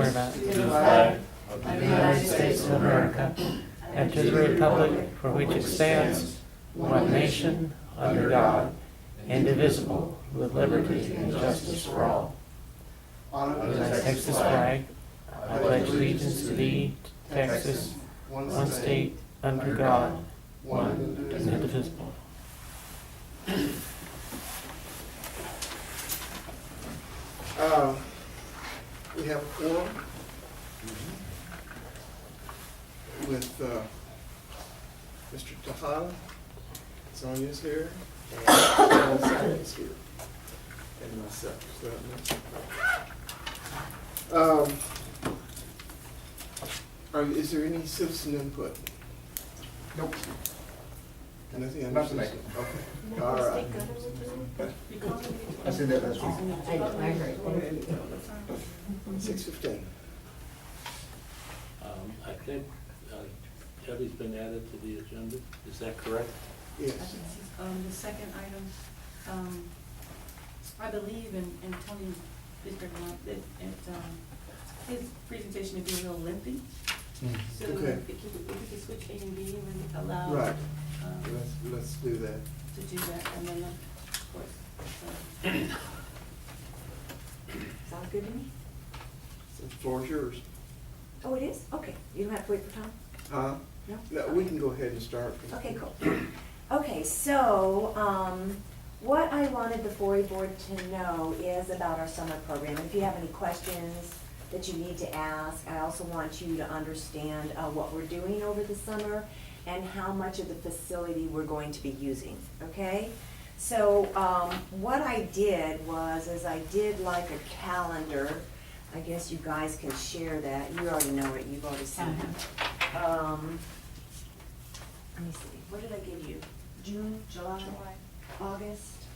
allegiance to the flag of the United States of America and to the republic for which it stands, one nation, under God, indivisible, with liberty and justice for all. Under the Texas flag, I pledge allegiance to thee, Texas, one state, under God, one and indivisible. We have a quorum with Mr. Tejada, Sonia's here, and Paul Simon's here, and myself. Is there any citizen input? Nope. Nothing under Nothing. citizen? Okay, all right. I said that last week. 6:15. I think Debbie's been added to the agenda, is that correct? Yes. The second item, I believe in Tony's district one, his presentation would be a little lengthy. So Okay. if you could switch A and B and allow Right. Let's do that. to do that, and then of course. Sounds good to me. The floor is yours. Oh, it is? Okay. You don't have to wait for time? No? No, we can go ahead and start. Okay, cool. Okay, so what I wanted the 4A board to know is about our summer program. If you have any questions that you need to ask, I also want you to understand what we're doing over the summer and how much of the facility we're going to be using, okay? So what I did was, I did like a calendar. I guess you guys can share that. You already know it, you've already seen it. Let me see, what did I give you? June, July, August?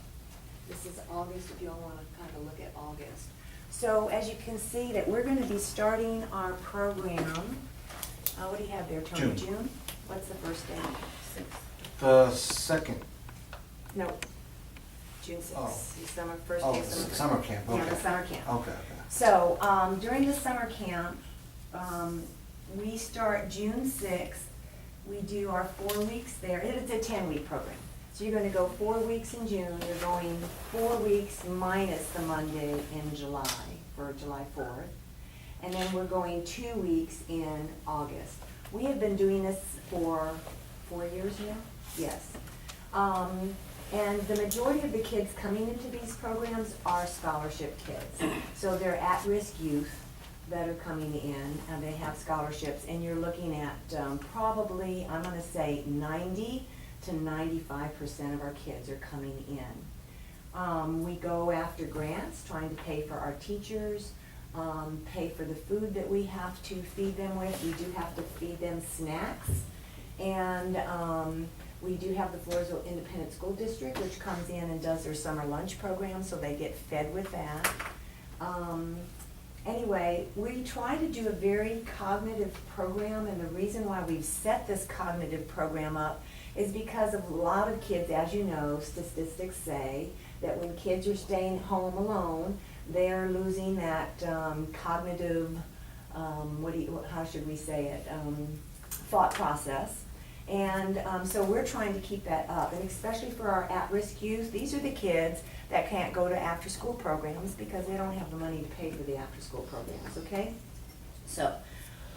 This is August, if you all want to kind of look at August. So as you can see that we're going to be starting our program, what do you have there, Tony? June. What's the first day? 6th? The second. No, June 6th. Oh. Summer, first Oh, day of the summer. summer camp, Yeah, okay. the summer camp. Okay. So, during the summer camp, we start June 6th. We do our 4 weeks there. It's a 10-week program. So you're gonna go 4 weeks in June, you're going 4 weeks minus the Monday in July, for July 4th. And then we're going 2 weeks in August. We have been doing this for 4 years now? Yes. And the majority of the kids coming into these programs are scholarship kids. So they're at-risk youth that are coming in, and they have scholarships, and you're looking at probably, I'm gonna say 90 to 95% of our kids are coming in. We go after grants, trying to pay for our teachers, pay for the food that we have to feed them with. We do have to feed them snacks, and we do have the Floresville Independent School District, which comes in and does their summer lunch program, so they get fed with that. Anyway, we try to do a very cognitive program, and the reason why we've set this cognitive program up is because of a lot of kids, as you know, statistics say that when kids are staying home alone, they're losing that cognitive, how should we say it, thought process. And so we're trying to keep that up, and especially for our at-risk youth, these are the kids that can't go to after-school programs because they don't have the money to pay for the after-school programs, okay? So,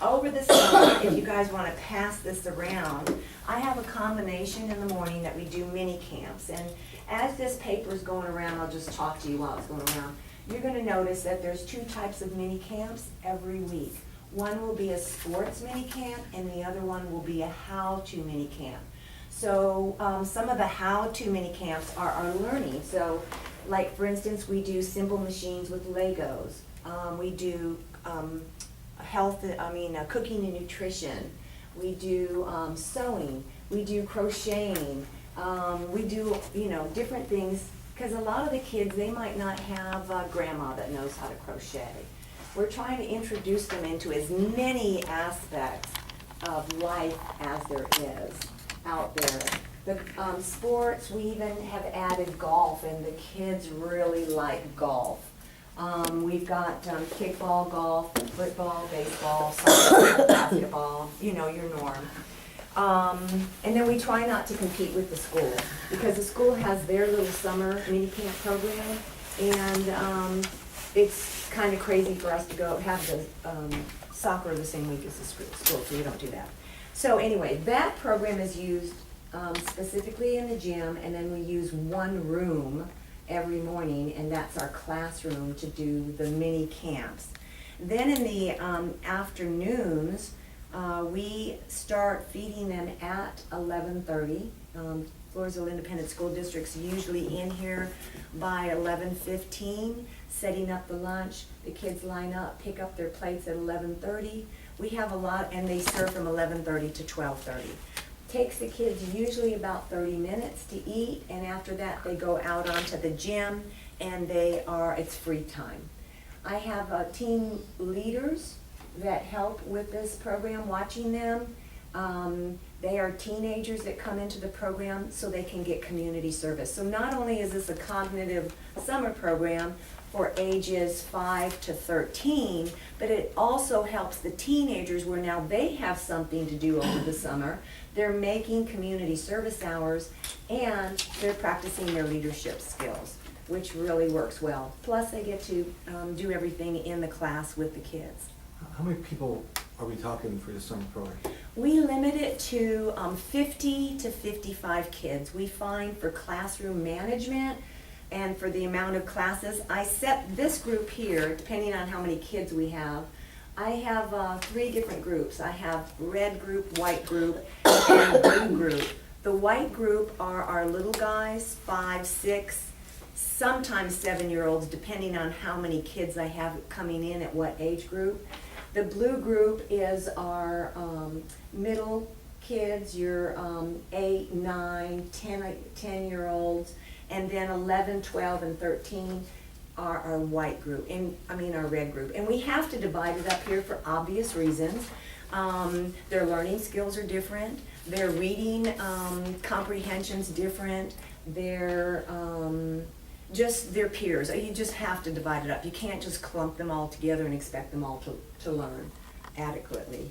over the summer, if you guys want to pass this around, I have a combination in the morning that we do mini camps. And as this paper is going around, I'll just talk to you while it's going around. You're going to notice that there's 2 types of mini camps every week. One will be a sports mini camp, and the other one will be a how-to mini camp. So some of the how-to mini camps are our learning. So, like for instance, we do simple machines with Legos. We do cooking and nutrition. We do sewing. We do crocheting. We do different things, because a lot of the kids, they might not have a grandma that knows how to crochet. We're trying to introduce them into as many aspects of life as there is out there. The sports, we even have added golf, and the kids really like golf. We've got kickball, golf, football, baseball, soccer, basketball, you know, your norm. And then we try not to compete with the school, because the school has their little summer mini camp program, and it's kind of crazy for us to go have the soccer the same week as the school, so we don't do that. So anyway, that program is used specifically in the gym, and then we use one room every morning, and that's our classroom to do the mini camps. Then in the afternoons, we start feeding them at 11:30. Floresville Independent School District's usually in here by 11:15, setting up the lunch. The kids line up, pick up their plates at 11:30. We have a lot, and they serve from 11:30 to 12:30. Takes the kids usually about 30 minutes to eat, and after that they go out onto the gym, and it's free time. I have team leaders that help with this program, watching them. They are teenagers that come into the program so they can get community service. So not only is this a cognitive summer program for ages 5 to 13, but it also helps the teenagers where now they have something to do over the summer. They're making community service hours, and they're practicing their leadership skills, which really works well. Plus they get to do everything in the class with the kids. How many people are we talking for the summer program? We limit it to 50 to 55 kids. We find for classroom management and for the amount of classes, I set this group here, depending on how many kids we have. I have 3 different groups. I have red group, white group, and blue group. The white group are our little guys, 5, 6, sometimes 7-year-olds, depending on how many kids I have coming in at what age group. The blue group is our middle kids, your 8, 9, 10-year-olds, and then 11, 12, and 13 are our white group, our red group. And we have to divide it up here for obvious reasons. Their learning skills are different, their reading comprehension's different, their peers. You just have to divide it up. You can't just clump them all together and expect them all to learn adequately.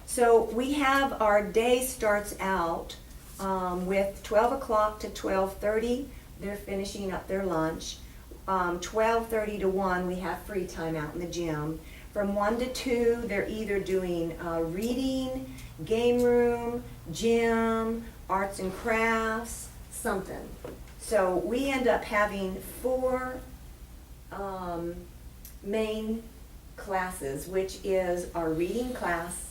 So we have, our day starts out with 12 o'clock to 12:30, they're finishing up their lunch. 12:30 to 1, we have free time out in the gym. From 1 to 2, they're either doing reading, game room, gym, arts and crafts, something. So we end up having 4 main classes, which is our reading class,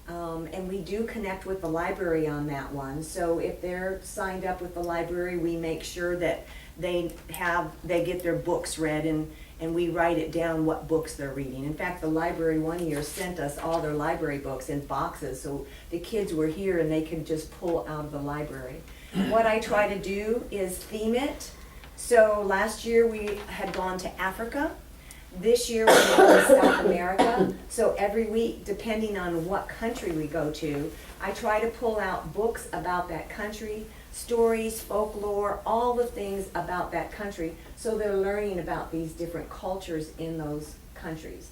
and we do connect with the library on that one. So if they're signed up with the library, we make sure that they get their books read, and we write it down what books they're reading. In fact, the library one year sent us all their library books in boxes, so the kids were here and they could just pull out of the library. What I try to do is theme it. So last year we had gone to Africa. This year we're going to South America. So every week, depending on what country we go to, I try to pull out books about that country, stories, folklore, all the things about that country, so they're learning about these different cultures in those countries.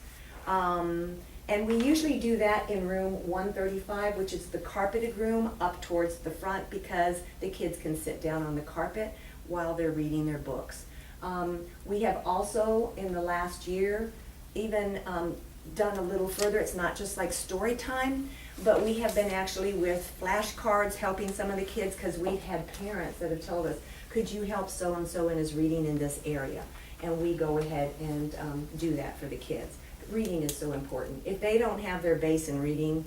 And we usually do that in room 135, which is the carpeted room up towards the front, because the kids can sit down on the carpet while they're reading their books. We have also, in the last year, even done a little further. It's not just like story time, but we have been actually with flashcards helping some of the kids, because we've had parents that have told us, could you help so-and-so in his reading in this area? And we go ahead and do that for the kids. Reading is so important. If they don't have their base in reading,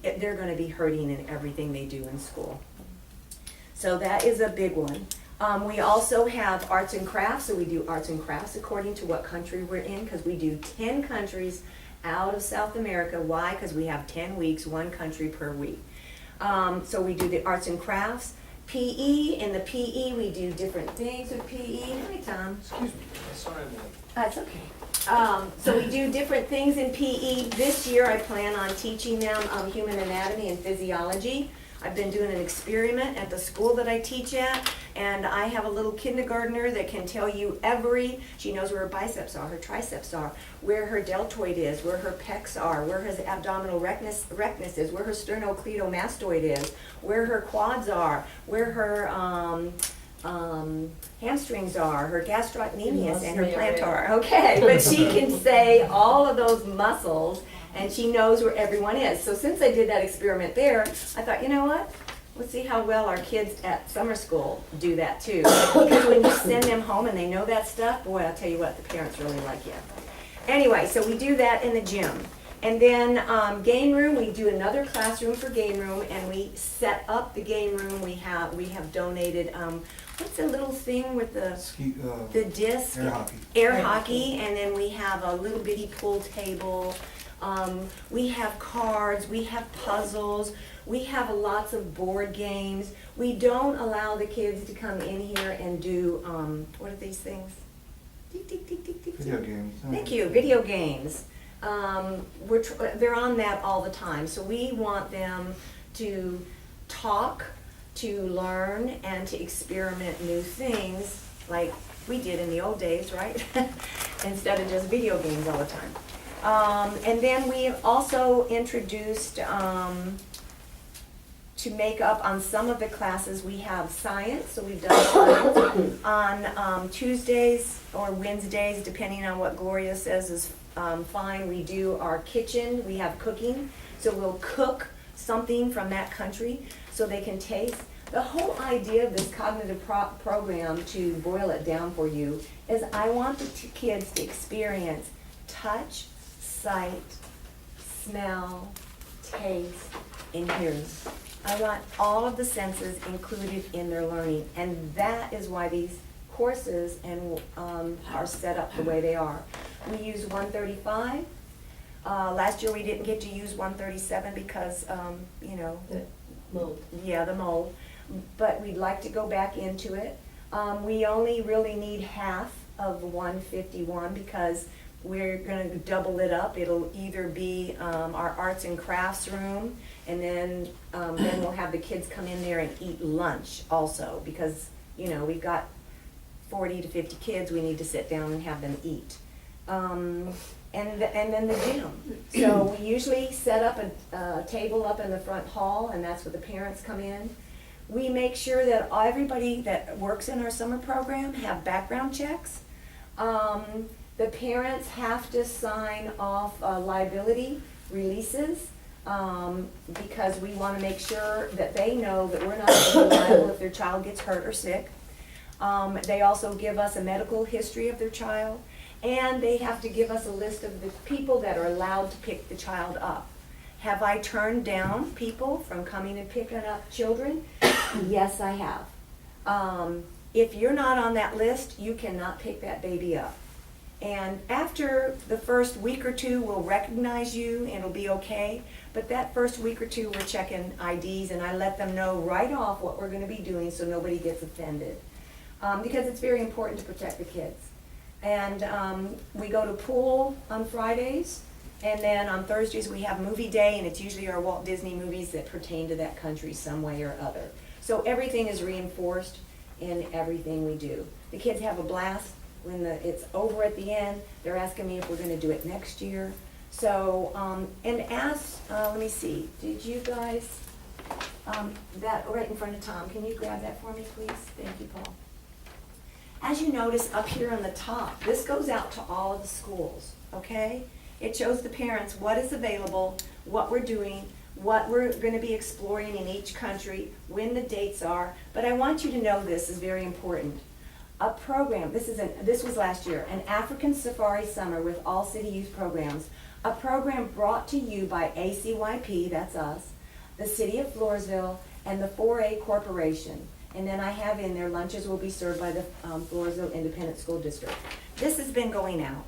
they're going to be hurting in everything they do in school. So that is a big one. We also have arts and crafts, so we do arts and crafts according to what country we're in, because we do 10 countries out of South America. Why? Because we have 10 weeks, 1 country per week. So we do the arts and crafts. PE, in the PE we do different things with PE. Hi, Tom. Excuse me, sorry I'm late. That's okay. So we do different things in PE. This year I plan on teaching them human anatomy and physiology. I've been doing an experiment at the school that I teach at, and I have a little kindergartner that can tell you she knows where her biceps are, her triceps are, where her deltoid is, where her pecs are, where her abdominal rectus is, where her sternocleidomastoid is, where her quads are, where her hamstrings are, her gastrocnemius and her plantar. Okay, but she can say all of those muscles, and she knows where everyone is. So since I did that experiment there, I thought, you know what? Let's see how well our kids at summer school do that too. Because when you send them home and they know that stuff, boy, I'll tell you what, the parents really like you. Anyway, so we do that in the gym. And then game room, we do another classroom for game room, and we set up the game room. We have donated, what's the little thing with the disc? Air hockey. Air hockey, and then we have a little bitty pool table. We have cards, we have puzzles, we have lots of board games. We don't allow the kids to come in here and do, what are these things? Video games. Thank you, video games. They're on that all the time, so we want them to talk, to learn, and to experiment new things like we did in the old days, right? Instead of just video games all the time. And then we have also introduced, to make up on some of the classes, we have science, so we've done science. On Tuesdays or Wednesdays, depending on what Gloria says is fine, we do our kitchen, we have cooking, so we'll cook something from that country so they can taste. The whole idea of this cognitive program, to boil it down for you, is I want the kids to experience touch, sight, smell, taste, and hearing. I want all of the senses included in their learning, and that is why these courses are set up the way they are. We use 135. Last year we didn't get to use 137 because, you know, The mold. Yeah, the mold. But we'd like to go back into it. We only really need half of 151 because we're going to double it up. It'll either be our arts and crafts room, and then we'll have the kids come in there and eat lunch also, because, you know, we've got 40 to 50 kids. We need to sit down and have them eat. And then the gym. So we usually set up a table up in the front hall, and that's where the parents come in. We make sure that everybody that works in our summer program have background checks. The parents have to sign off liability releases because we want to make sure that they know that we're not going to be liable if their child gets hurt or sick. They also give us a medical history of their child, and they have to give us a list of the people that are allowed to pick the child up. Have I turned down people from coming and picking up children? Yes, I have. If you're not on that list, you cannot pick that baby up. And after the first week or two, we'll recognize you and it'll be okay. But that first week or two, we're checking IDs, and I let them know right off what we're going to be doing so nobody gets offended. Because it's very important to protect the kids. And we go to pool on Fridays, and then on Thursdays we have movie day, and it's usually our Walt Disney movies that pertain to that country some way or other. So everything is reinforced in everything we do. The kids have a blast. When it's over at the end, they're asking me if we're going to do it next year. So, let me see, did you guys, that right in front of Tom, can you grab that for me, please? Thank you, Paul. As you notice up here on the top, this goes out to all of the schools, okay? It shows the parents what is available, what we're doing, what we're going to be exploring in each country, when the dates are. But I want you to know this is very important. A program, this was last year, an African Safari Summer with all city youth programs. A program brought to you by ACYP, that's us, the City of Floresville, and the 4A Corporation. And then I have in there, lunches will be served by the Floresville Independent School District. This has been going out.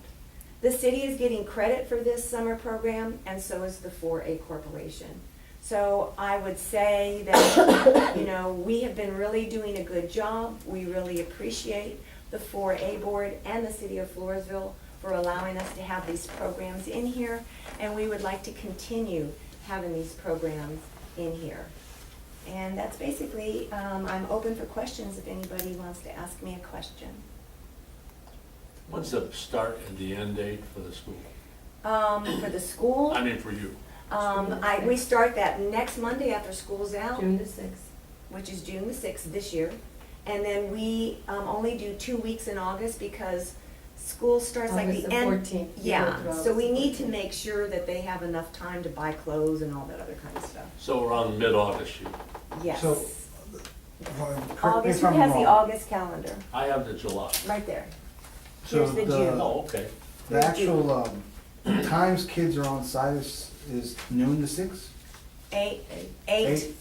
The city is getting credit for this summer program, and so is the 4A Corporation. So I would say that, you know, we have been really doing a good job. We really appreciate the 4A board and the City of Floresville for allowing us to have these programs in here, and we would like to continue having these programs in here. And that's basically, I'm open for questions if anybody wants to ask me a question. What's the start and the end date for the school? For the school, I mean, for you. we start that next Monday after school's out. June the 6th. Which is June the 6th this year. And then we only do 2 weeks in August because school starts like August the the end. 14th. Yeah, You go through so we August the need to 14th. make sure that they have enough time to buy clothes and all that other kind of stuff. So around mid-August, you, Yes. So, correct me August, if who I'm has the wrong. August calendar? I have the July. Right there. So Here's the June. Oh, okay. The actual times kids are on site is noon to 6? Eight,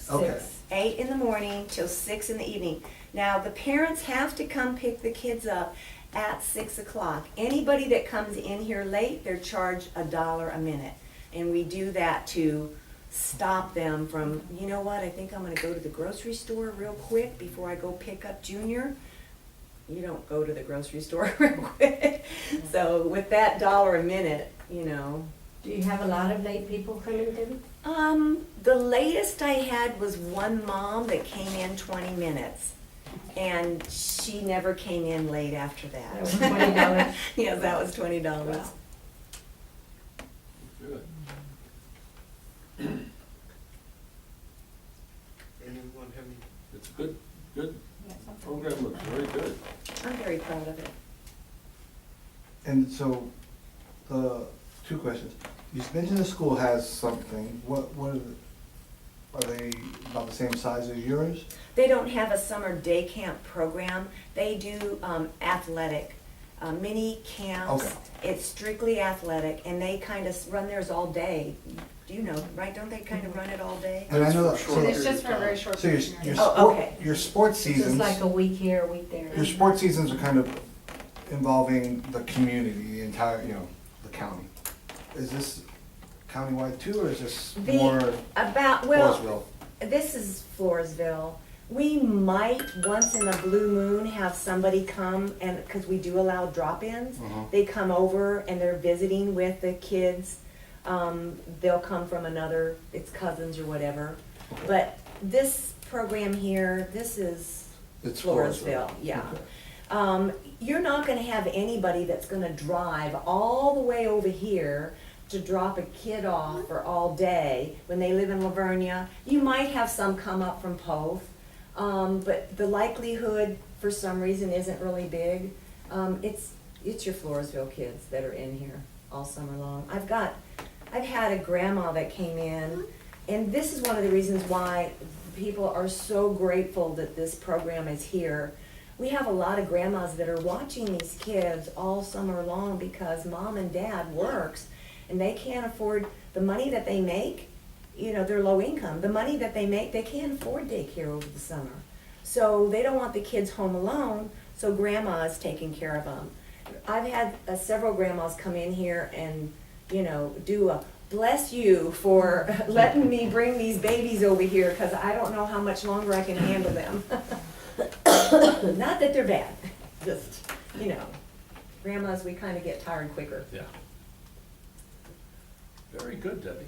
Okay. 8 in the morning till 6 in the evening. Now, the parents have to come pick the kids up at 6 o'clock. Anybody that comes in here late, they're charged $1 a minute. And we do that to stop them from, you know what, I think I'm gonna go to the grocery store real quick before I go pick up Junior. You don't go to the grocery store real quick. So with that $1 a minute, you know, Do you have a lot of late people coming, Debbie? the latest I had was one mom that came in 20 minutes. And she never came in late after that. That was $20. Yes, that was $20. Wow. Good. Anyone have any? It's a good program, looks very good. I'm very proud of it. And so, 2 questions. You mentioned the school has something. What are they about the same size as yours? They don't have a summer day camp program. They do athletic, mini camps. Okay. It's strictly athletic, and they kind of run theirs all day. Do you know, right? Don't they kind of run it all day? And I know that, That's for short so, period It's just for a very of short so your, period. your Oh, sport, okay. your sports It's just seasons, like a week here, a week there. your sports seasons are kind of involving the community, the entire, the county. Is this countywide too, or is this The- more Well, Floresville? this is Floresville. We might, once in a blue moon, have somebody come, and, because we do allow drop-ins, Mhm. they come over and they're visiting with the kids. They'll come from another, it's cousins or whatever. Okay. But this program here, this is It's Floresville, yeah. Okay. You're not gonna have anybody that's gonna drive all the way over here to drop a kid off for all day when they live in Lavernia. You might have some come up from Poth, but the likelihood, for some reason, isn't really big. It's your Floresville kids that are in here all summer long. I've had a grandma that came in, and this is one of the reasons why people are so grateful that this program is here. We have a lot of grandmas that are watching these kids all summer long because mom and dad works, and they can't afford the money that they make. They're low income. The money that they make, they can't afford daycare over the summer. So they don't want the kids home alone, so grandma is taking care of them. I've had several grandmas come in here and, do a bless you for letting me bring these babies over here, because I don't know how much longer I can handle them. Not that they're bad, just, grandmas, we kind of get tired quicker. Yeah. Very good, Debbie.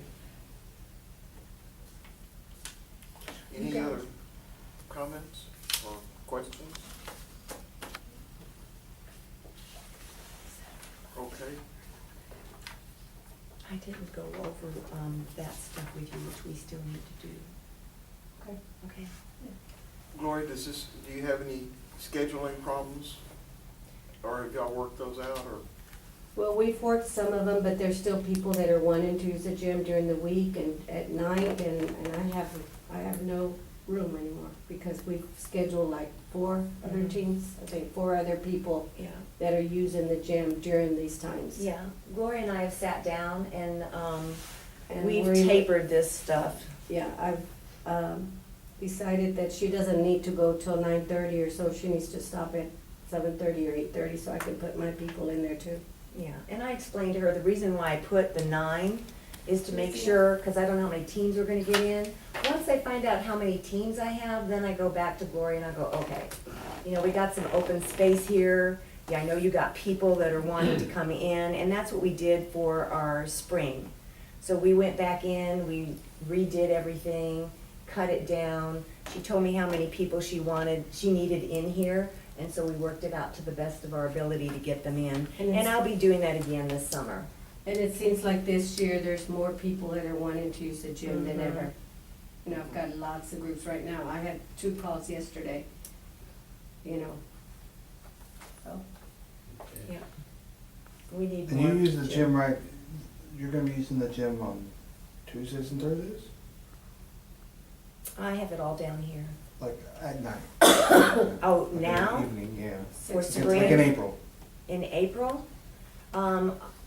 Any other comments or questions? Okay. I didn't go over that stuff with you, which we still need to do. Okay. Okay. Gloria, do you have any scheduling problems? Or have y'all worked those out, or? Well, we've worked some of them, but there's still people that are wanting to use the gym during the week and at night, and I have no room anymore, because we've scheduled like 4 other teams, I think 4 other people Yeah. that are using the gym during these times. Yeah, Gloria and I have sat down and And we've we're- tapered this stuff. Yeah, I've decided that she doesn't need to go till 9:30 or so, she needs to stop at 7:30 or 8:30, so I can put my people in there too. Yeah, and I explained to her the reason why I put the 9 is to make sure, because I don't know how many teams we're gonna get in. Once I find out how many teams I have, then I go back to Gloria and I go, okay, we got some open space here. Yeah, I know you got people that are wanting to come in, and that's what we did for our spring. So we went back in, we redid everything, cut it down. She told me how many people she needed in here, and so we worked it out to the best of our ability to get them in. And it's- And I'll be doing that again this summer. And it seems like this year, there's more people that are wanting to use the gym than Mhm. ever. You know, I've got lots of groups right now. I had 2 calls yesterday, you know. So, Okay. Yeah. We need And more. you use the gym, right, you're gonna be using the gym on Tuesdays and Thursdays? I have it all down here. Like at night? Oh, Like in the now? Evening, yeah. For It's spring? like in April. In April,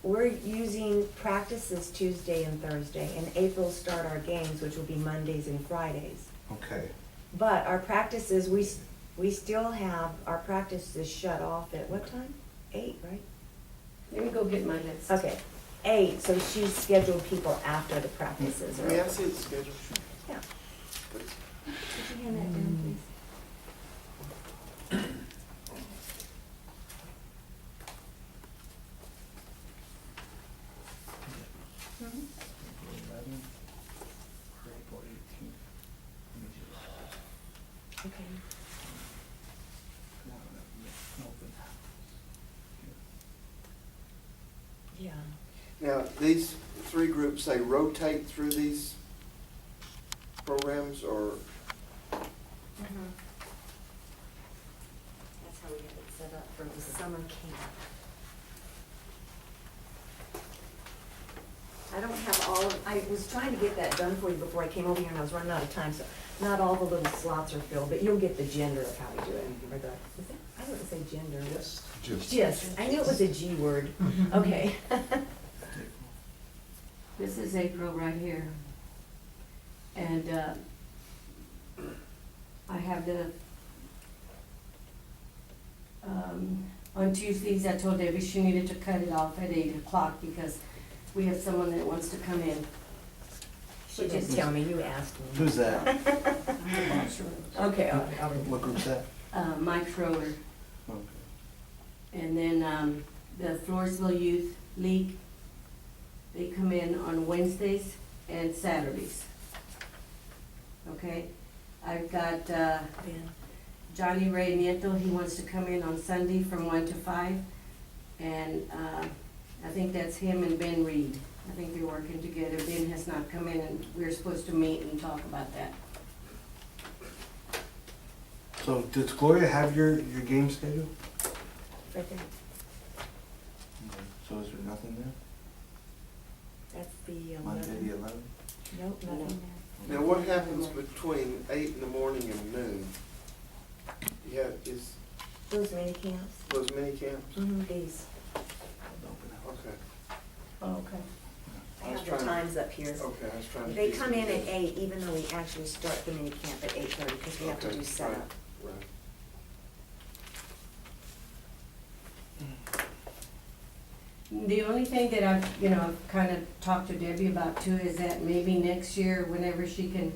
we're using practices Tuesday and Thursday. In April, start our games, which will be Mondays and Fridays. Okay. But our practices, we still have, our practices shut off at what time? 8, right? let me go get my list. Okay, 8, so she's scheduled people after the practices. May I see the schedule? Yeah. Please. Could you hand that down, please? April 11th or April 18th. Let me just- Okay. Open house. Yeah. Now, these 3 groups, they rotate through these programs, or, That's how we have it set up for the summer camp. I don't have all of, I was trying to get that done for you before I came over here and I was running out of time, so not all the little slots are filled, but you'll get the gender of how we do it, or the, is it, I wouldn't say gender. yes, Just, I knew it was a G word, okay. This is April right here. And, I have the, on Tuesdays, I told Debbie she needed to cut it off at 8 o'clock because we have someone that wants to come in. She just tell me, you asked me. Who's that? Okay, I'll What group's that? Mike Schroeder. Okay. And then, the Floresville Youth League, they come in on Wednesdays and Saturdays. Okay? I've got, Ben. Johnny Ray Nieto, he wants to come in on Sunday from 1 to 5. And, I think that's him and Ben Reed. I think they're working together. Ben has not come in and we're supposed to meet and talk about that. So does Gloria have your game schedule? Right there, So is there nothing there? that's the Monday 11. the 11th? Nope, nothing there. now what happens between 8 in the morning and noon? You have, is Those mini camps? those mini camps? These. Open house. Okay, Oh, okay. I have the times up here. okay, I was trying to. They piece come in it at 8, even though we actually start the mini camp at 8:30, because we have to Okay, do setup. Right. The only thing that I've, I've kind of talked to Debbie about too is that maybe next year, whenever she can,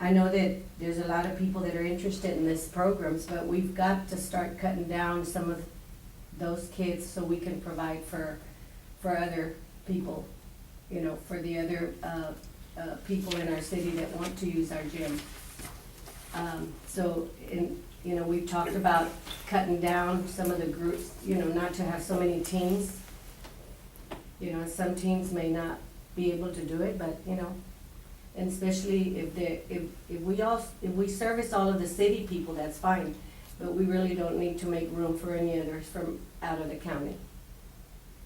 I know that there's a lot of people that are interested in this programs, but we've got to start cutting down some of those kids so we can provide for other people, for the other, people in our city that want to use our gym. We've talked about cutting down some of the groups, not to have so many teams. Some teams may not be able to do it, but, and especially if we service all of the city people, that's fine. But we really don't need to make room for any others from out of the county.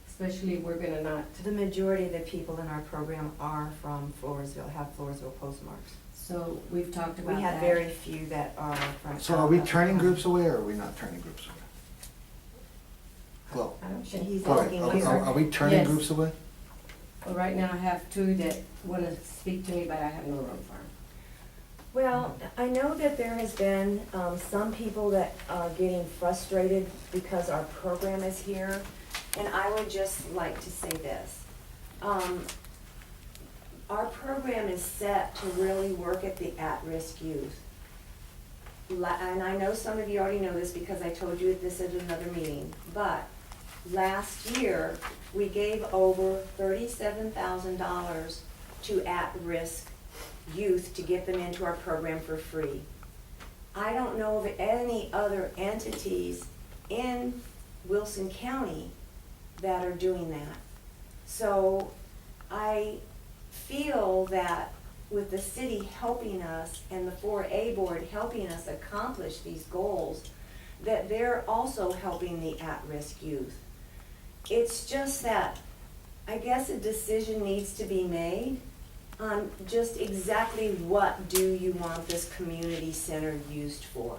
Especially if we're gonna not, The majority of the people in our program are from Floresville, have Floresville postmarks. so we've talked about that. We have very few that are from. So are we turning groups away or are we not turning groups away? Flo, I don't And think, he's Gloria, asking are we- you. are we turning Yes. groups away? well, right now I have 2 that wanna speak to me, but I have no room for them. Well, I know that there has been some people that are getting frustrated because our program is here, and I would just like to say this. Our program is set to really work at the at-risk youth. And I know some of you already know this because I told you this at another meeting, but last year, we gave over $37,000 to at-risk youth to get them into our program for free. I don't know of any other entities in Wilson County that are doing that. So I feel that with the city helping us and the 4A board helping us accomplish these goals, that they're also helping the at-risk youth. It's just that I guess a decision needs to be made on just exactly what do you want this community center used for.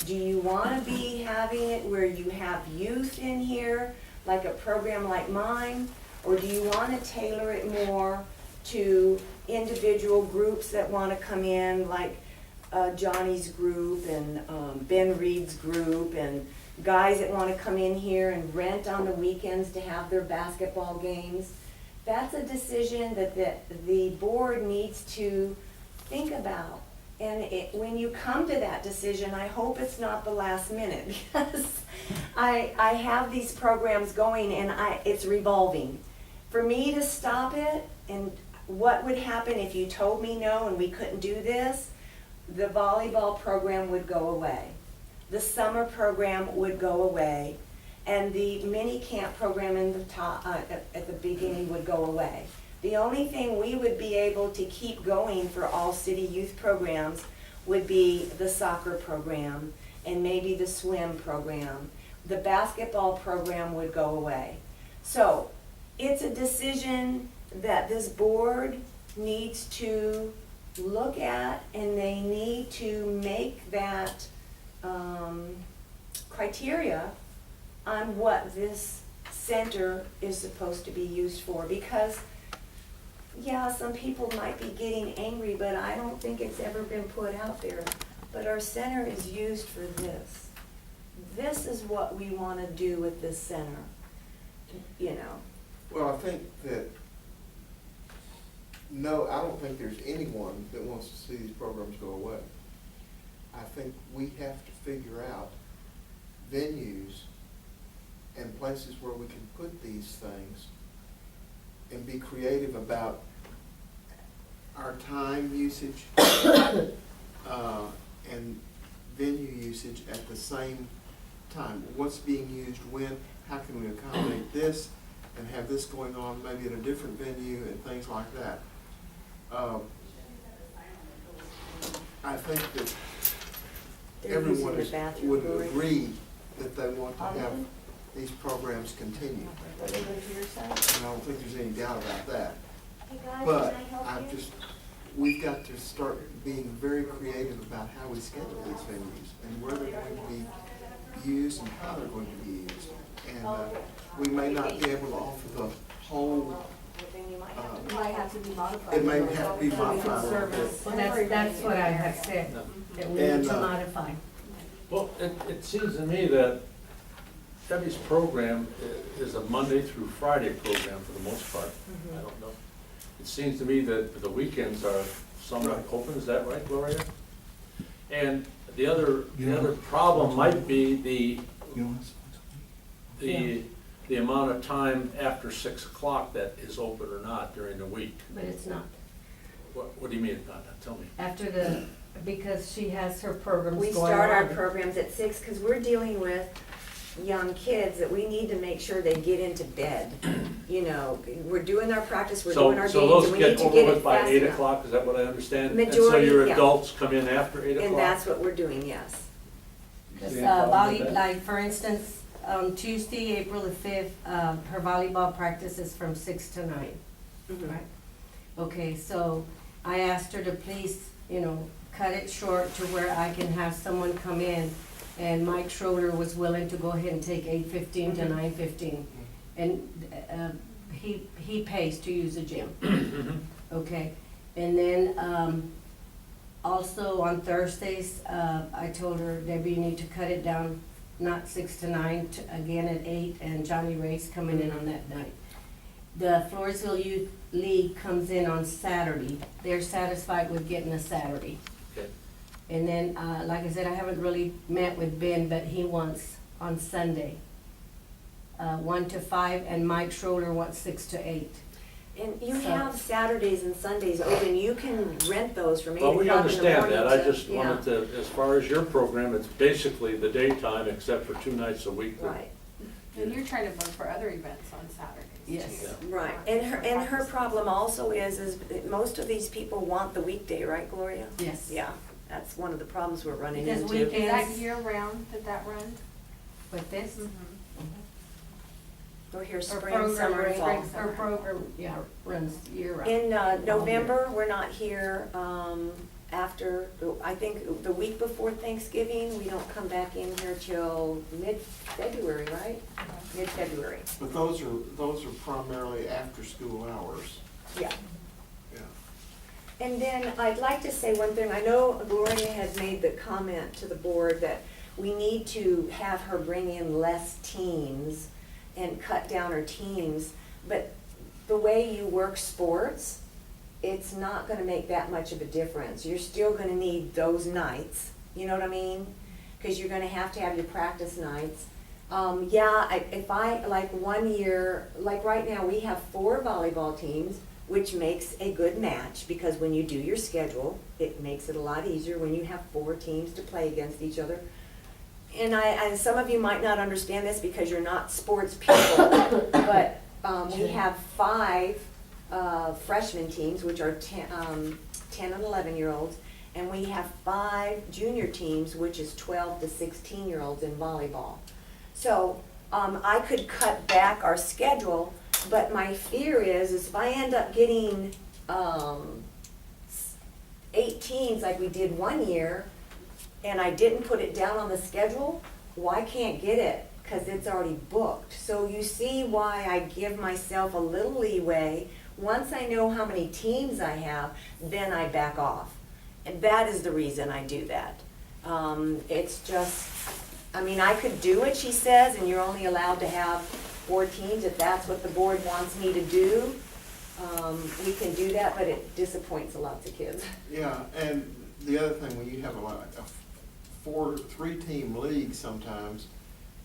Do you want to be having it where you have youth in here, like a program like mine? Or do you want to tailor it more to individual groups that want to come in, like Johnny's group and Ben Reed's group, and guys that want to come in here and rent on the weekends to have their basketball games? That's a decision that the board needs to think about. And when you come to that decision, I hope it's not the last minute, because I have these programs going and it's revolving. For me to stop it, and what would happen if you told me no and we couldn't do this, the volleyball program would go away. The summer program would go away. And the mini camp program in the top, at the beginning would go away. The only thing we would be able to keep going for all city youth programs would be the soccer program and maybe the swim program. The basketball program would go away. So it's a decision that this board needs to look at, and they need to make that criteria on what this center is supposed to be used for. Because, yeah, some people might be getting angry, but I don't think it's ever been put out there. But our center is used for this. This is what we want to do with this center, you know. Well, I think that, no, I don't think there's anyone that wants to see these programs go away. I think we have to figure out venues and places where we can put these things and be creative about our time usage and venue usage at the same time. What's being used when, how can we accommodate this and have this going on maybe in a different venue and things like that. I think that They're everyone using the bathroom would for it. agree that they want to have these programs continue. Are they going to your side? And I don't think there's any doubt about that. Hey guys, But can I help you? we've got to start being very creative about how we schedule these venues and where they're going to be used and how they're going to be used. And we may not be able to offer the whole, Then you might have to be modified. it may have to be modified a little bit. Well, that's what I have said, that we need And, to modify. Well, it seems to me that Debbie's program is a Monday through Friday program for the most part. I don't know. It seems to me that the weekends are somewhat open, is that right, Gloria? And the other problem might be the amount of time after 6 o'clock that is open or not during the week. But it's not. What do you mean, tell me? After because she has her programs We going start our on. programs at 6 because we're dealing with young kids that we need to make sure they get into bed. You know, we're doing our practice, we're doing our So games, those and we need get to over get with it by fast 8 enough. o'clock, is that what I understand? And so Majority, your yeah. adults come in after 8 o'clock? And that's what we're doing, yes. Because See any problem with that? like, for instance, on Tuesday, April the 5th, her volleyball practice is from 6 to 9. Mhm. Right. Okay, so I asked her to please, cut it short to where I can have someone come in. And Mike Schroeder was willing to go ahead and take 8:15 to 9:15. And he pays to use the gym. Okay, and then also on Thursdays, I told her, Debbie, you need to cut it down, not 6 to 9, again at 8, and Johnny Ray's coming in on that night. The Floresville Youth League comes in on Saturday. They're satisfied with getting a Saturday. Okay. And then, like I said, I haven't really met with Ben, but he wants on Sunday, 1 to 5, and Mike Schroeder wants 6 to 8. And you So- have Saturdays and Sundays open, you can rent those from 8 Well, o'clock in we the understand morning that, I to- just yeah, wanted to, as far as your program, it's basically the daytime except for 2 nights a week. that- Right, And you're trying to book for other events on Saturdays Yes. too. right. And her problem also is that most of these people want the weekday, right, Gloria? Yes. Yeah, that's one of the problems we're running Because into. we Is that Yes. year round, did that run? But this, We're here our spring, program, summer, and fall. our program, yeah, runs year round. In November, we're not here after, I think, the week before Thanksgiving. We don't come back in here till mid-February, right? Mid-February, But those are primarily after-school hours. yeah. Yeah. And then I'd like to say one thing. I know Gloria has made the comment to the board that we need to have her bring in less teams and cut down her teams. But the way you work sports, it's not gonna make that much of a difference. You're still gonna need those nights, you know what I mean? Because you're gonna have to have your practice nights. If I, like 1 year, like right now, we have 4 volleyball teams, which makes a good match, because when you do your schedule, it makes it a lot easier when you have 4 teams to play against each other. And some of you might not understand this because you're not sports people, but we have 5 freshman teams, which are 10 and 11-year-olds, and we have 5 junior teams, which is 12 to 16-year-olds in volleyball. So I could cut back our schedule, but my fear is if I end up getting 8 teams like we did 1 year, and I didn't put it down on the schedule, well, I can't get it because it's already booked. So you see why I give myself a little leeway. Once I know how many teams I have, then I back off. And that is the reason I do that. It's just, I mean, I could do what she says, and you're only allowed to have 4 teams if that's what the board wants me to do. We can do that, but it disappoints lots of kids. Yeah, and the other thing, when you have a 3-team league sometimes,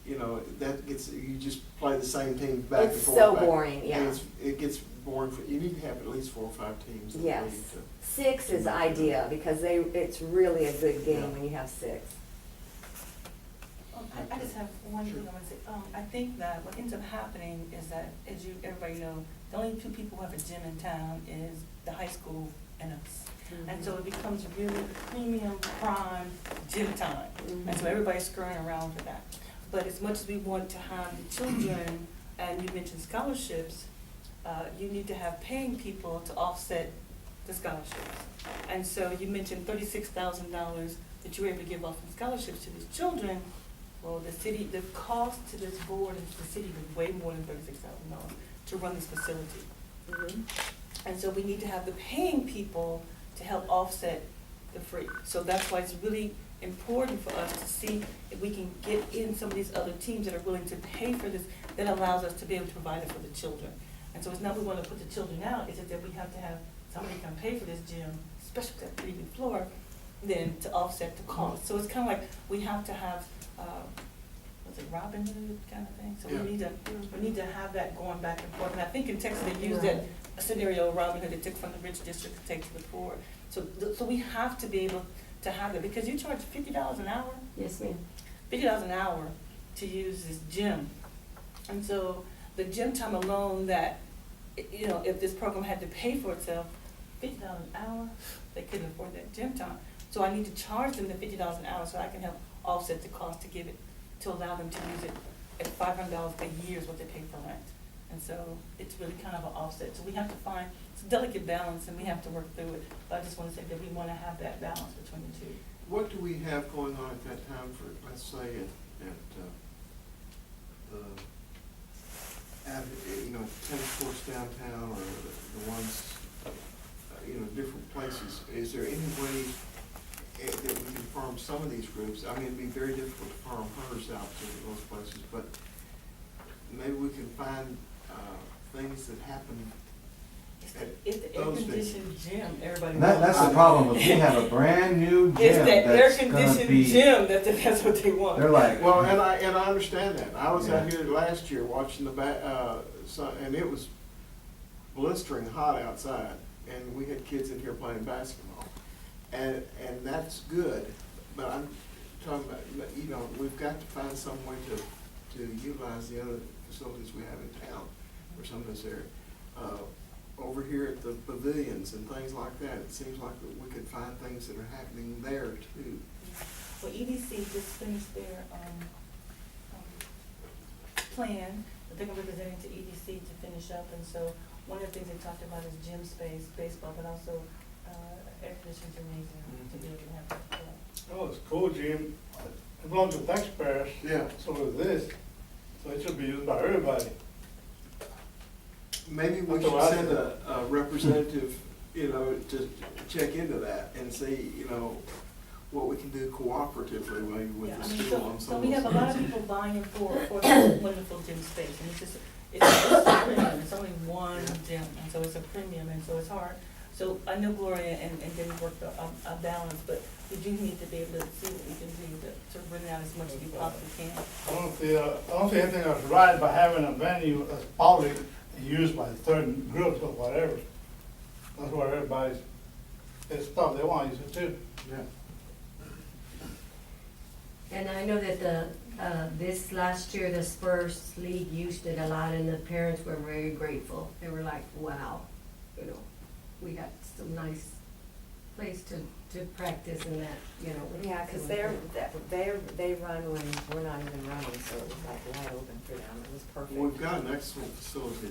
you know, that gets, you just play the same teams back and It's forth. so back. boring, yeah. And it gets boring you need to have at least 4 or 5 teams in the Yes. league to. 6 is idea, because it's really a good game Yeah. when you have 6. I just have one thing I want to say. I think that what ends up happening is that, as everybody know, the only 2 people who have a gym in town is the high school and us. And so it becomes really premium, prime gym time. And so everybody's scurrying around for that. But as much as we want to have the children, and you mentioned scholarships, you need to have paying people to offset the scholarships. And so you mentioned $36,000 that you were able to give off in scholarships to these children. Well, the cost to this board and to the city was way more than $36,000 to run this facility. And so we need to have the paying people to help offset the free. So that's why it's really important for us to see if we can get in some of these other teams that are willing to pay for this, that allows us to be able to provide it for the children. And so it's not we want to put the children out, it's that we have to have somebody come pay for this gym, especially that 3D floor, then to offset the cost. So it's kind of like we have to have, what's it, Robin Hood kind of thing? So Yeah. we need to have that going back and forth. And I think in Texas they use that scenario of Robin Hood, they took from the rich district to take to the poor. So we have to be able to have it, because you charge $50 an hour. Yes, ma'am. $50 an hour to use this gym. And so the gym time alone that, you know, if this program had to pay for itself, $50 an hour, they couldn't afford that gym time. So I need to charge them the $50 an hour so I can help offset the cost to give it, to allow them to use it at $500 a year is what they pay for rent. And so it's really kind of an offset. So we have to find, it's a delicate balance and we have to work through it. But I just want to say that we want to have that balance between the 2. What do we have going on at that time for, let's say, you know, tennis courts downtown, or the ones, you know, different places? Is there any way that we can farm some of these groups? I mean, it'd be very difficult to farm hers out to those places, but maybe we can find things that happen at It's the those air-conditioned gym, everybody And that's the wants. problem, is we have a brand new It's gym that that's gonna air-conditioned be, gym, that's what they want. they're like, Well, and I understand that. I was out Yeah. here last year watching and it was, blistering hot outside, and we had kids in here playing basketball. And that's good, but I'm talking about, you know, we've got to find some way to utilize the other facilities we have in town for some of this area. Over here at the pavilions and things like that, it seems like that we could find things that are happening there too. Well, EDC just finished their, plan, that they're gonna be presenting to EDC to finish up, and so one of the things they talked about is gym space, baseball, but also, air conditioned gymnasium, to be able to have that. Oh, it's cool, Jim. It belongs to taxpayers. Yeah. So is this. So it should be used by everybody. Maybe we should send a representative, you know, to check into that and see, you know, what we can do cooperatively maybe with Yeah, the I mean, school on some so of we those have a lot of things. people vying for this wonderful gym space, and it's just, it's a premium, it's only one gym, and so it's a premium, and so it's hard. So I know Gloria and Denny worked a balance, but we do need to be able to see what we can do to bring out as much as we possibly can. I don't see anything that's right by having a venue that's public and used by certain groups or whatever. That's where everybody's, it's stuff they want to use it too. Yeah. And I know that this last year, the Spurs League used it a lot, and the parents were very grateful. They were like, wow, you know, we got some nice place to practice and that, you know. Yeah, cause they run when we're not even running, so it was like wide open for them, it was perfect. We've got an excellent facility.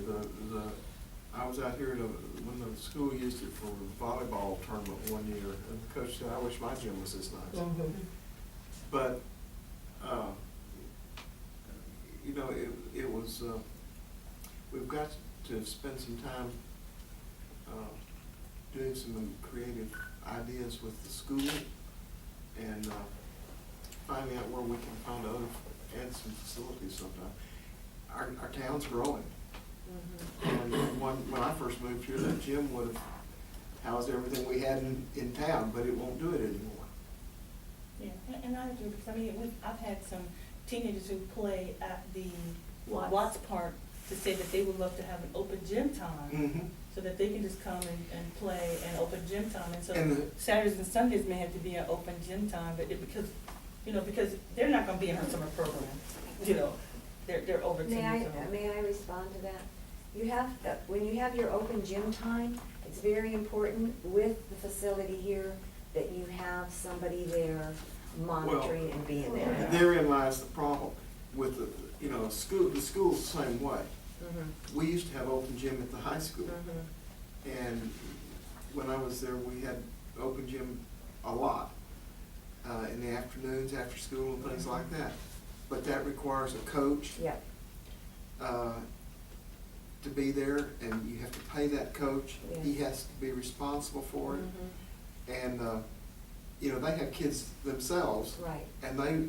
I was out here when the school used it for a volleyball tournament one year, and the coach said, I wish my gym was this nice. Mhm. But, you know, it was, we've got to spend some time doing some creative ideas with the school and finding out where we can find add some facilities sometime. Our town's growing. And when I first moved here, that gym would have housed everything we had in town, but it won't do it anymore. Yeah, and I agree, because I mean, I've had some teenagers who play at the Watts Park to say that they would love to have an open gym time, Mm-hmm. so that they can just come and play an open gym time, and so And Saturdays and Sundays may have to be an open gym time, but because they're not gonna be in our summer program, you know, they're over May teenagers. may I respond to that? You have, when you have your open gym time, it's very important with the facility here that you have somebody there monitoring and being there. therein lies the problem with the school. The school's the same way. Mhm, We used to have open gym at the high school. mhm. And when I was there, we had open gym a lot, in the afternoons, after school and things like that. But that requires a coach, Yeah, to be there, and you have to pay that coach. He Yes. has to be responsible for it. mhm, And, they have kids themselves, right, and they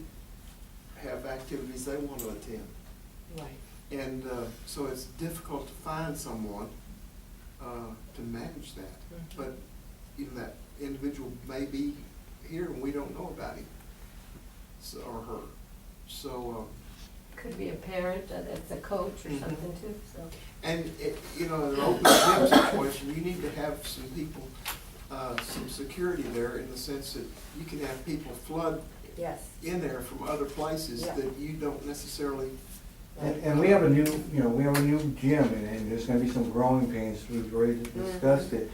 have activities they want to attend. right. And, so it's difficult to find someone, to manage that. Mhm. But, that individual may be here and we don't know about him, so, or her. So, Could be a parent that's a coach or Mhm. something too, so. and in an open gym situation, you need to have some people, some security there in the sense that you can have people flood Yes. in there from other places Yeah. that you don't necessarily. And we have a new, we have a new gym, and there's gonna be some growing pains, we've already discussed it.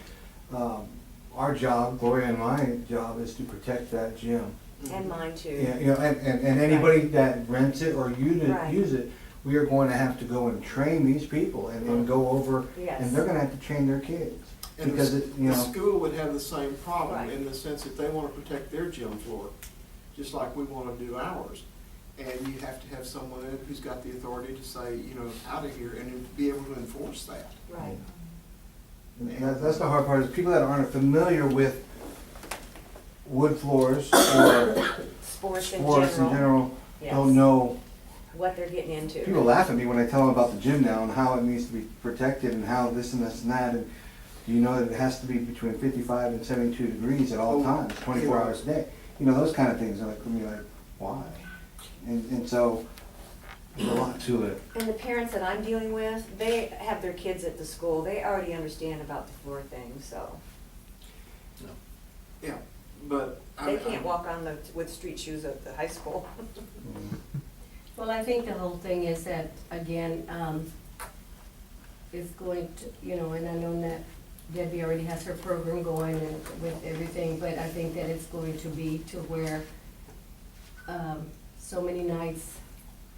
Our job, Gloria and my job, is to protect that gym. And mine too. Yeah, and anybody that rents it or Right. use it, we are going to have to go and train these people and go over, Yes. and they're gonna have to train their kids. And Because the school would have the same problem Right. in the sense that they want to protect their gym floor, just like we want to do ours. And you have to have someone who's got the authority to say, out of here, and be able to enforce that. Right. And that's the hard part, is people that aren't familiar with wood floors or Sports in sports in general Yes. don't know. What they're getting into. People laugh at me when I tell them about the gym now and how it needs to be protected and how this and this and that. And do you know that it has to be between 55 and 72 degrees at all Oh, times, 24 hours a day? Those kind of things are like, why? And so There's a lot to it. And the parents that I'm dealing with, they have their kids at the school, they already understand about the floor thing, so. Yeah, but. They can't walk on with street shoes at the high school. Well, I think the whole thing is that, again, is going to, you know, and I know that Debbie already has her program going and with everything, but I think that it's going to be to where, so many nights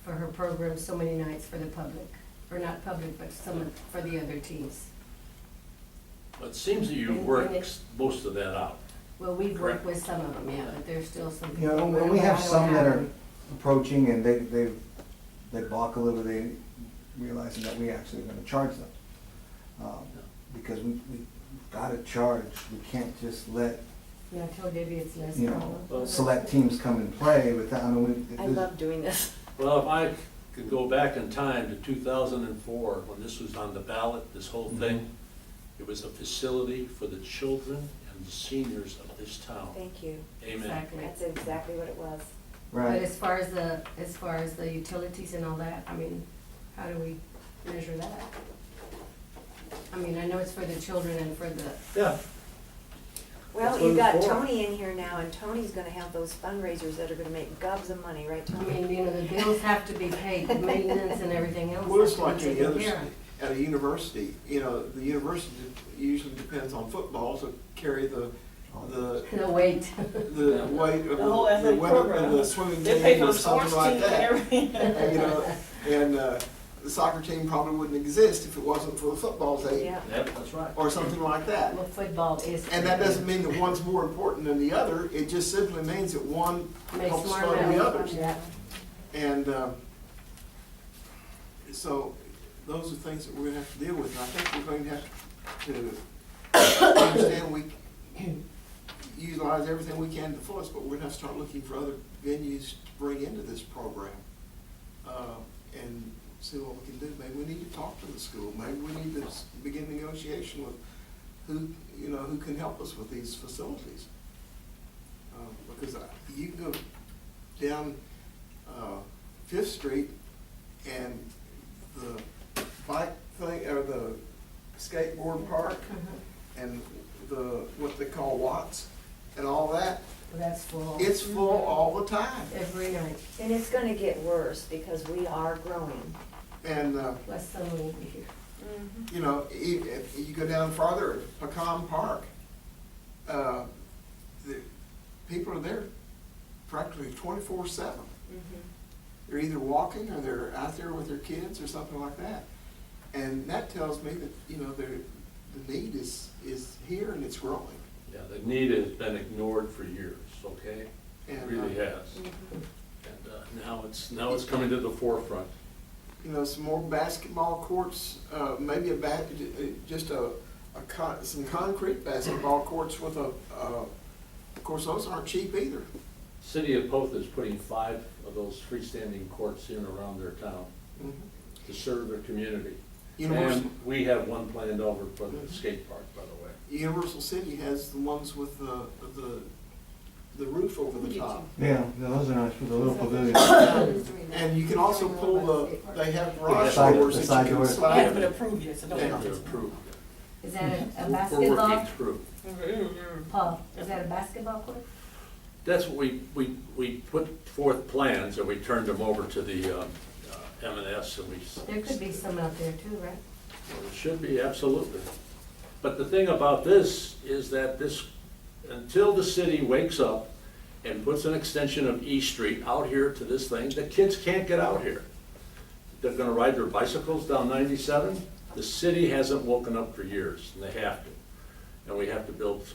for her program, so many nights for the public, or not public, but some for the other teams. But it seems that you And worked it's- most of that out. Well, we've Correct. worked with some of them, yeah, but there's still some You people. know, where and we have I don't some that are them. approaching and they balk a little, they realizing that we actually are gonna charge them. Because we gotta charge, we can't just let, And I told Debbie it's less you problem. know, select teams come and play without, I mean, I love doing this. Well, if I could go back in time to 2004, when this was on the ballot, this whole thing, it was a facility for the children and the seniors of this town. Thank you. Amen. Exactly. That's exactly what it was. But right. as far as the utilities and all that, I mean, how do we measure that? I mean, I know it's for the children and for the, Yeah. Well, That's what you got it's for. Tony in here now, and Tony's gonna have those fundraisers that are gonna make gobs of money, right, I Tony? mean, you know, the bills have to be paid, the maintenance and everything else Well, has it's to be like any taken other, care of. at a university, you know, the university usually depends on football to carry the No, wait. the weight of The whole the athletic weather program. and the swimming They pay team for or the sports something team like and that. everything. And, you know, and the soccer team probably wouldn't exist if it wasn't for the football team Yeah. Yep, that's right. or something like that. Well, football is. And that doesn't mean that one's more important than the other, it just simply means that one Makes helps more fund money. the others. Yeah. And so those are things that we're gonna have to deal with. And I think we're going to have to understand we utilize everything we can to the fullest, but we're gonna have to start looking for other venues to bring into this program. And see what we can do. Maybe we need to talk to the school. Maybe we need to begin negotiation with who, you know, who can help us with these facilities. Because you can go down Fifth Street and the bike thing, or the skateboard park and the, what they call Watts and all that, Well, that's full. it's full all the time. Every night, And it's gonna get worse because we are growing. And, less than we here. you know, if you go down farther, Pecan Park, the people are there practically 24/7. They're either walking or they're out there with their kids or something like that. And that tells me that, you know, the need is here and it's growing. Yeah, the need has been ignored for years, okay? It And, really has. And now it's coming to the forefront. you know, some more basketball courts, maybe just some concrete basketball courts with of course, those aren't cheap either. City of Poth is putting 5 of those freestanding courts in around their town to serve their community. Universal, And we have one planned over for the skate park, by the way. Universal City has the ones with the roof over the top. Yeah, those are nice for the little pavilion. And you can also pull they have Yeah, garage side- doors the that side you can doors. It slide. hasn't been approved yet, so They don't have to count approve. Is that a We're basketball, working through. Paul, is that a basketball court? That's what we put forth plans and we turned them over to the M&S and we. There could be some out there too, right? Well, it should be, absolutely. But the thing about this is that this, until the city wakes up and puts an extension of E Street out here to this thing, the kids can't get out here. They're gonna ride their bicycles down 97. The city hasn't woken up for years, and they have to. And we have to build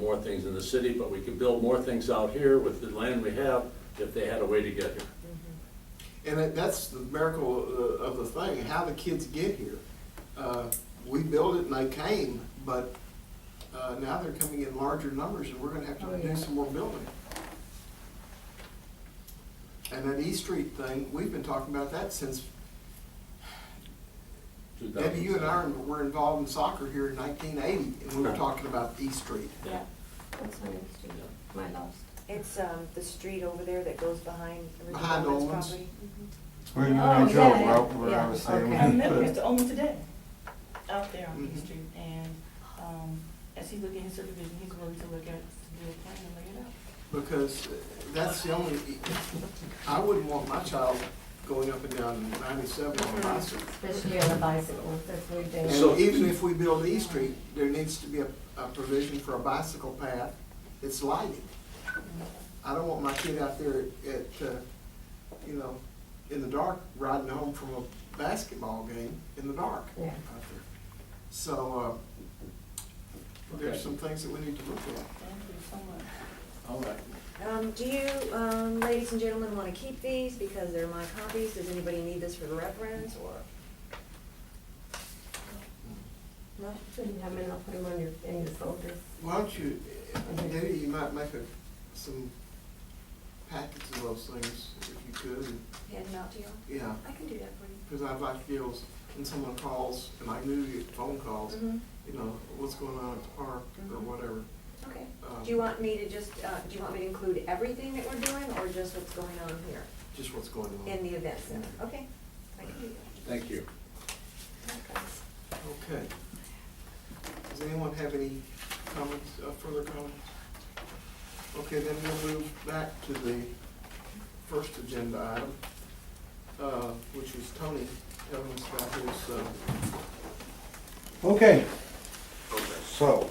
more things in the city, but we can build more things out here with the land we have if they had a way to get here. And that's the miracle of the thing, how the kids get here. We built it and they came, but now they're coming in larger numbers and we're gonna have to do some more building. And that E Street thing, we've been talking about that since, Debbie, you and I were involved in soccer here in 1980, and we were talking about E Street. Yeah. That's my next street, my lost. It's the street over there that goes behind Behind Richard Bowman's Olman's. property. Where you Oh, gonna go, yeah, where I was saying we okay. I can met put Mr. it. Omen today, out there on Mhm. East Street, and, as he look at his supervision, he's willing to look at, to do a plan and lay it out. Because that's the only, I wouldn't want my child going up and down 97 on a bicycle. Especially on a bicycle, that's very dangerous. So even if we build East Street, there needs to be a provision for a bicycle path that's lighted. I don't want my kid out there at, you know, in the dark, riding home from a basketball game in the dark. Yeah. out there. So, there's Okay. some things that we need to look at. Thank you so much. All right. Do you, ladies and gentlemen, want to keep these because they're my copies? Does anybody need this for reference or? No? So you have them, I'll put them on in your folder. Why don't you, maybe you might make some packets of those things if you could, and, Hand them out to y'all? yeah. I can do that for you. Because I'd like to be able, when someone calls, and I knew you get phone calls, Mhm. you know, what's going on at the park or Mhm. whatever. Okay. Um, Do you want me to just, do you want me to include everything that we're doing or just what's going on here Just what's going on. in the event center? Okay, I can do that. Thank you. Okay. Does anyone have any comments, further comments? Okay, then we'll move back to the first agenda item, which is Tony telling us about his, Okay, program. so,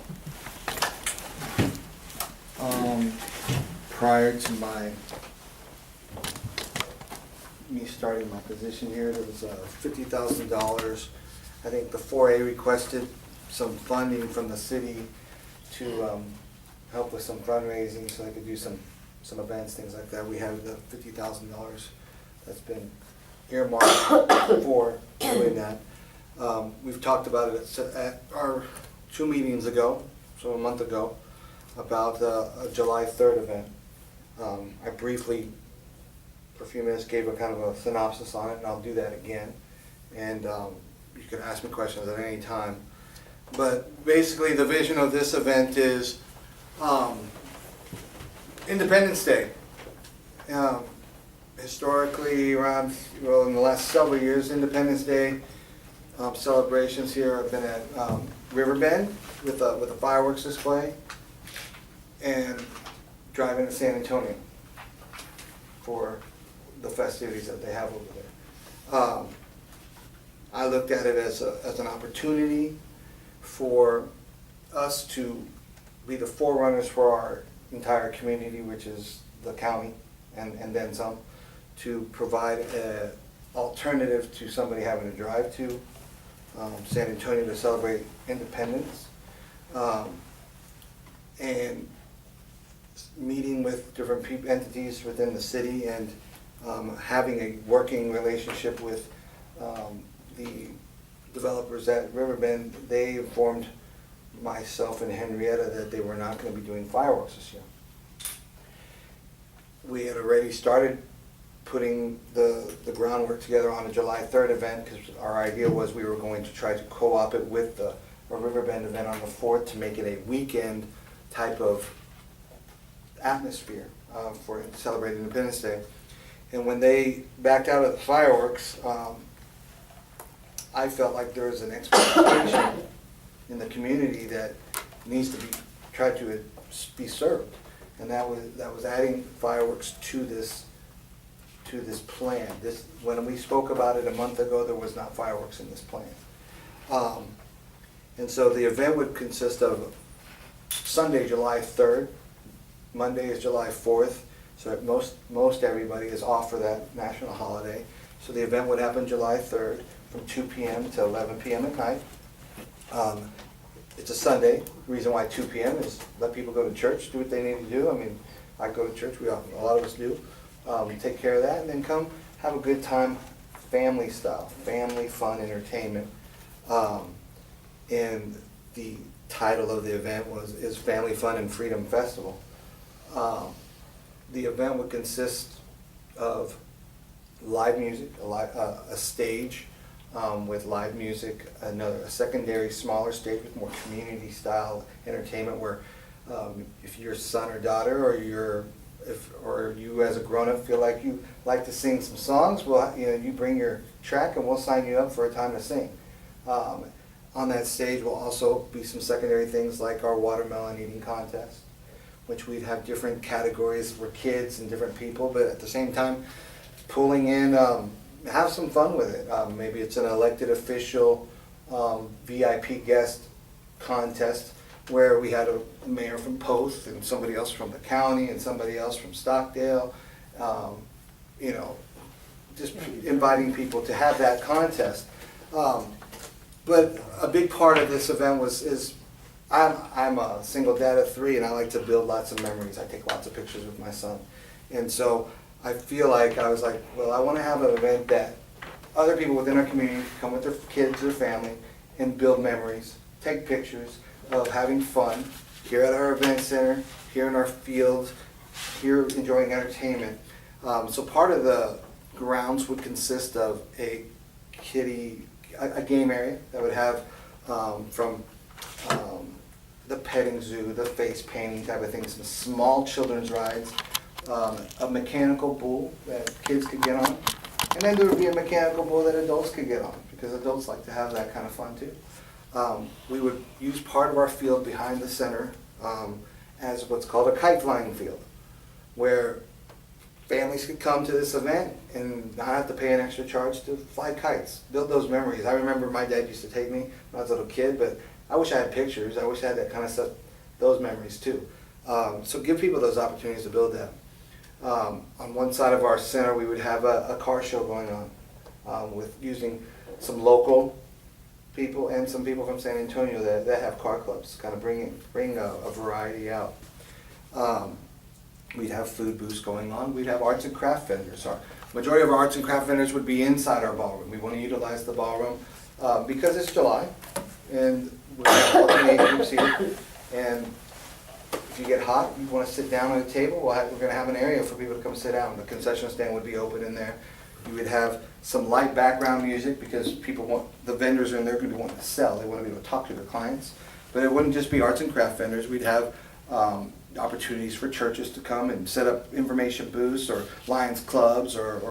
prior to me starting my position here, there was $50,000. I think the 4A requested some funding from the city to help with some fundraising so they could do some events, things like that. We have the $50,000 that's been earmarked for doing that. We've talked about it at our 2 meetings ago, so a month ago, about a July 3rd event. I briefly, for a few minutes, gave a kind of a synopsis on it, and I'll do that again. And you can ask me questions at any time. But basically, the vision of this event is Independence Day. Historically, in the last several years, Independence Day celebrations here have been at Riverbend with a fireworks display and driving to San Antonio for the festivities that they have over there. I looked at it as an opportunity for us to be the forerunners for our entire community, which is the county and then some, to provide an alternative to somebody having to drive to San Antonio to celebrate independence. And meeting with different entities within the city and having a working relationship with the developers at Riverbend. They informed myself and Henrietta that they were not going to be doing fireworks this year. We had already started putting the groundwork together on a July 3rd event because our idea was we were going to try to co-op it with a Riverbend event on the 4th to make it a weekend type of atmosphere for celebrating Independence Day. And when they backed out of the fireworks, I felt like there was an expectation in the community that needs to be tried to be served, and that was adding fireworks to this plan. When we spoke about it a month ago, there was not fireworks in this plan, and so the event would consist of Sunday, July 3rd. Monday is July 4th, so most everybody is off for that national holiday. So the event would happen July 3rd from 2 p.m. to 11 p.m. at night. It's a Sunday. The reason why 2 p.m. is let people go to church, do what they need to do. I mean, I go to church, a lot of us do. Take care of that and then come have a good time, family style, family fun entertainment. And the title of the event is Family Fun and Freedom Festival. The event would consist of live music, a stage with live music, a secondary smaller stage with more community style entertainment where if your son or daughter or your or you as a grown-up feel like you like to sing some songs, well, you bring your track and we'll sign you up for a time to sing. On that stage will also be some secondary things like our watermelon eating contest, which we'd have different categories for kids and different people, but at the same time, pulling in, have some fun with it. Maybe it's an elected official VIP guest contest where we had a mayor from Post and somebody else from the county and somebody else from Stockdale, just inviting people to have that contest. But a big part of this event is I'm a single dad of 3 and I like to build lots of memories. I take lots of pictures with my son. And so I feel like I was like, well, I want to have an event that other people within our community can come with their kids or family and build memories, take pictures of having fun here at our event center, here in our field, here enjoying entertainment. So part of the grounds would consist of a game area that would have from the petting zoo, the face painting type of things, some small children's rides, a mechanical bull that kids could get on, and then there would be a mechanical bull that adults could get on, because adults like to have that kind of fun too. We would use part of our field behind the center as what's called a kite flying field, where families could come to this event and not have to pay an extra charge to fly kites, build those memories. I remember my dad used to take me when I was a little kid, but I wish I had pictures. I wish I had that kind of stuff, those memories too. So give people those opportunities to build that. On one side of our center, we would have a car show going on with using some local people and some people from San Antonio that have car clubs, kind of bring a variety out. We'd have food booths going on. We'd have arts and craft vendors. Our majority of our arts and craft vendors would be inside our ballroom. We want to utilize the ballroom because it's July and we have all the age groups here. And if you get hot, you want to sit down at a table, we're going to have an area for people to come sit down. The concession stand would be open in there. You would have some light background music because the vendors are in there going to be wanting to sell. They want to be able to talk to their clients. But it wouldn't just be arts and craft vendors. We'd have opportunities for churches to come and set up information booths or Lions clubs or